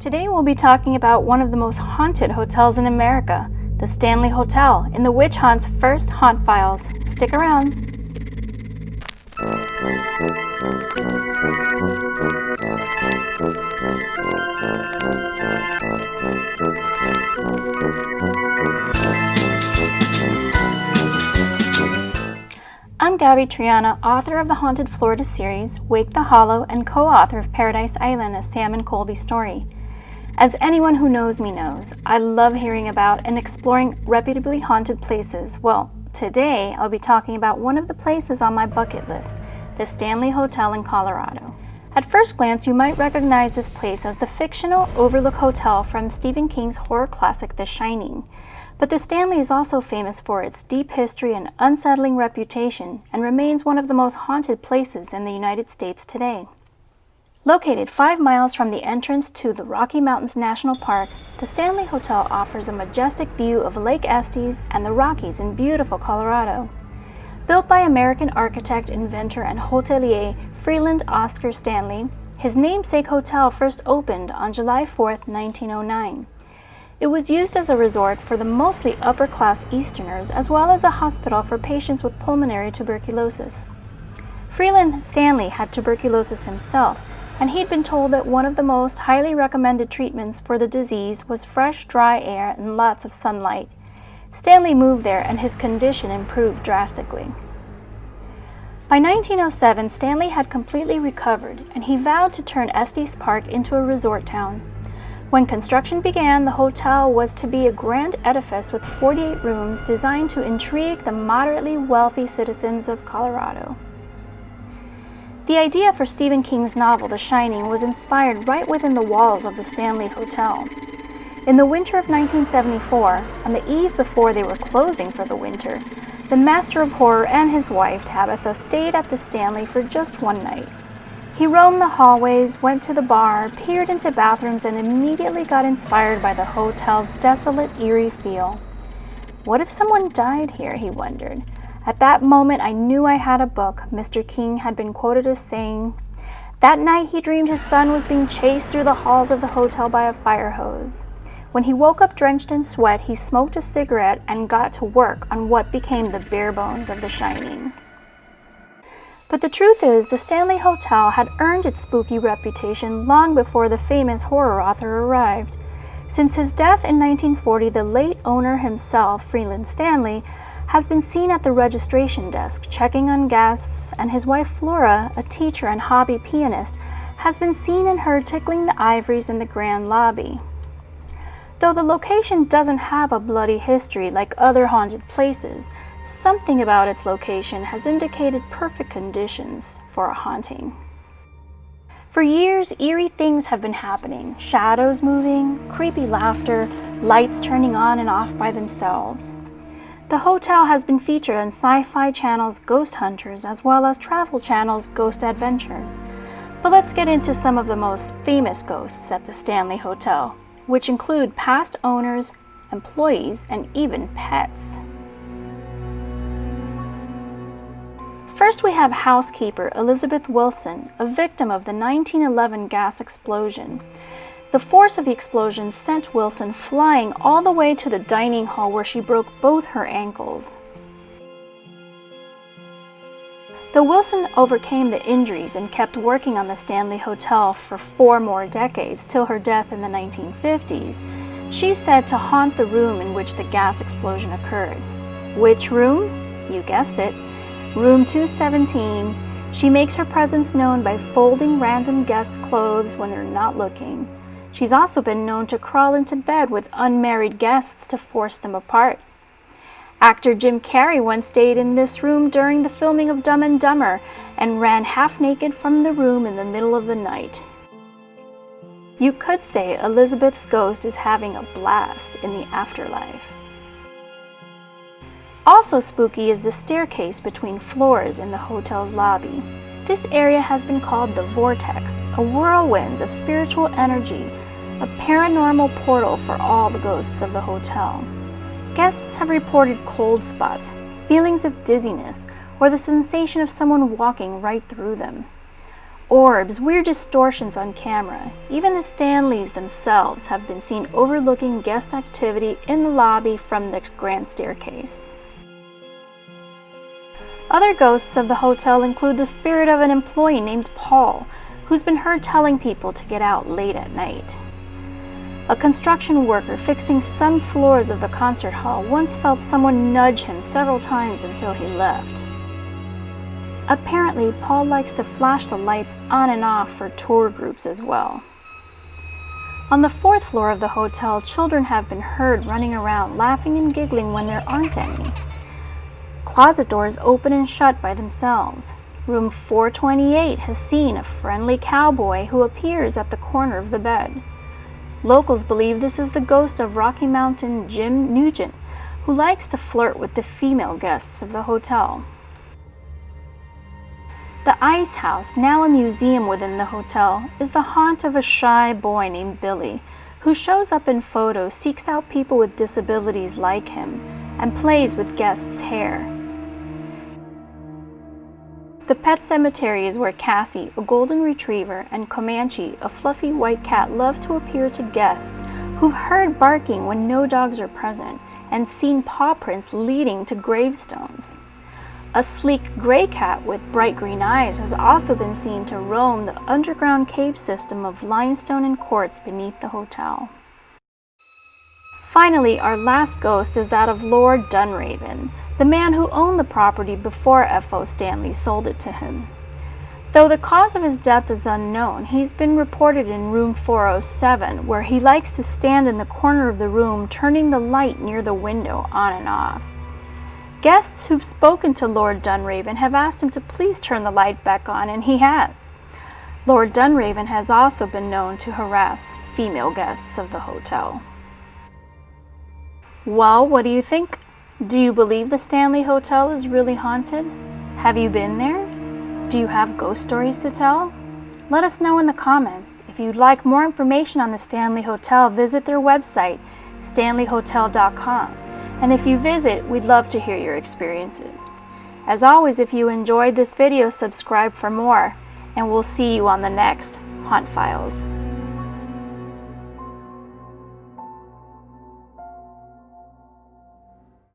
Today we'll be talking about one of the most haunted hotels in America, the Stanley Hotel, in the Witch Hunt's first haunt files. Stick around. I'm Gaby Triana, author of the Haunted Florida series, Wake the Hollow, and co-author of Paradise Island, a Sam and Colby story. As anyone who knows me knows, I love hearing about and exploring reputably haunted places. Well, today I'll be talking about one of the places on my bucket list, the Stanley Hotel in Colorado. At first glance, you might recognize this place as the fictional Overlook Hotel from Stephen King's horror classic The Shining. But the Stanley is also famous for its deep history and unsettling reputation and remains one of the most haunted places in the United States today. Located 5 miles from the entrance to the Rocky Mountains National Park, the Stanley Hotel offers a majestic view of Lake Estes and the Rockies in beautiful Colorado. Built by American architect, inventor, and hotelier Freeland Oscar Stanley, his namesake hotel first opened on July 4, 1909. It was used as a resort for the mostly upper-class Easterners, as well as a hospital for patients with pulmonary tuberculosis. Freeland Stanley had tuberculosis himself, and he'd been told that one of the most highly recommended treatments for the disease was fresh, dry air and lots of sunlight. Stanley moved there, and his condition improved drastically. By 1907, Stanley had completely recovered, and he vowed to turn Estes Park into a resort town. When construction began, the hotel was to be a grand edifice with 48 rooms designed to intrigue the moderately wealthy citizens of Colorado. The idea for Stephen King's novel The Shining was inspired right within the walls of the Stanley Hotel. In the winter of 1974, on the eve before they were closing for the winter, the master of horror and his wife, Tabitha, stayed at the Stanley for just one night. He roamed the hallways, went to the bar, peered into bathrooms, and immediately got inspired by the hotel's desolate, eerie feel. What if someone died here, he wondered. At that moment, I knew I had a book, Mr. King had been quoted as saying. That night, he dreamed his son was being chased through the halls of the hotel by a fire hose. When he woke up drenched in sweat, he smoked a cigarette and got to work on what became the bare bones of The Shining. But the truth is, the Stanley Hotel had earned its spooky reputation long before the famous horror author arrived. Since his death in 1940, the late owner himself, Freeland Stanley, has been seen at the registration desk checking on guests, and his wife Flora, a teacher and hobby pianist, has been seen and heard tickling the ivories in the grand lobby. Though the location doesn't have a bloody history like other haunted places, something about its location has indicated perfect conditions for a haunting. For years, eerie things have been happening. Shadows moving, creepy laughter, lights turning on and off by themselves. The hotel has been featured on Sci-Fi Channel's Ghost Hunters as well as Travel Channel's Ghost Adventures. But let's get into some of the most famous ghosts at the Stanley Hotel, which include past owners, employees, and even pets. First, we have housekeeper Elizabeth Wilson, a victim of the 1911 gas explosion. The force of the explosion sent Wilson flying all the way to the dining hall where she broke both her ankles. Though Wilson overcame the injuries and kept working on the Stanley Hotel for 4 more decades till her death in the 1950s, she's said to haunt the room in which the gas explosion occurred. Which room? You guessed it. Room 217. She makes her presence known by folding random guests' clothes when they're not looking. She's also been known to crawl into bed with unmarried guests to force them apart. Actor Jim Carrey once stayed in this room during the filming of Dumb and Dumber and ran half naked from the room in the middle of the night. You could say Elizabeth's ghost is having a blast in the afterlife. Also spooky is the staircase between floors in the hotel's lobby. This area has been called the Vortex, a whirlwind of spiritual energy, a paranormal portal for all the ghosts of the hotel. Guests have reported cold spots, feelings of dizziness, or the sensation of someone walking right through them. orbs, weird distortions on camera. Even the Stanleys themselves have been seen overlooking guest activity in the lobby from the grand staircase. Other ghosts of the hotel include the spirit of an employee named Paul, who's been heard telling people to get out late at night. A construction worker fixing some floors of the concert hall once felt someone nudge him several times until he left. Apparently, Paul likes to flash the lights on and off for tour groups as well. On the 4th floor of the hotel, children have been heard running around, laughing and giggling when there aren't any. Closet doors open and shut by themselves. Room 428 has seen a friendly cowboy who appears at the corner of the bed. Locals believe this is the ghost of Rocky Mountain Jim Nuñez, who likes to flirt with the female guests of the hotel. The Ice House, now a museum within the hotel, is the haunt of a shy boy named Billy, who shows up in photos, seeks out people with disabilities like him, and plays with guests' hair. The pet cemetery is where Cassie, a golden retriever, and Comanche, a fluffy white cat, love to appear to guests who've heard barking when no dogs are present and seen paw prints leading to gravestones. A sleek gray cat with bright green eyes has also been seen to roam the underground cave system of limestone and quartz beneath the hotel. Finally, our last ghost is that of Lord Dunraven, the man who owned the property before F.O. Stanley sold it to him. Though the cause of his death is unknown, he's been reported in room 407, where he likes to stand in the corner of the room, turning the light near the window on and off. Guests who've spoken to Lord Dunraven have asked him to please turn the light back on, and he has. Lord Dunraven has also been known to harass female guests of the hotel. Well, what do you think? Do you believe the Stanley Hotel is really haunted? Have you been there? Do you have ghost stories to tell? Let us know in the comments. If you'd like more information on the Stanley Hotel, visit their website, stanleyhotel.com. And if you visit, we'd love to hear your experiences. As always, if you enjoyed this video, subscribe for more, and we'll see you on the next Haunt Files.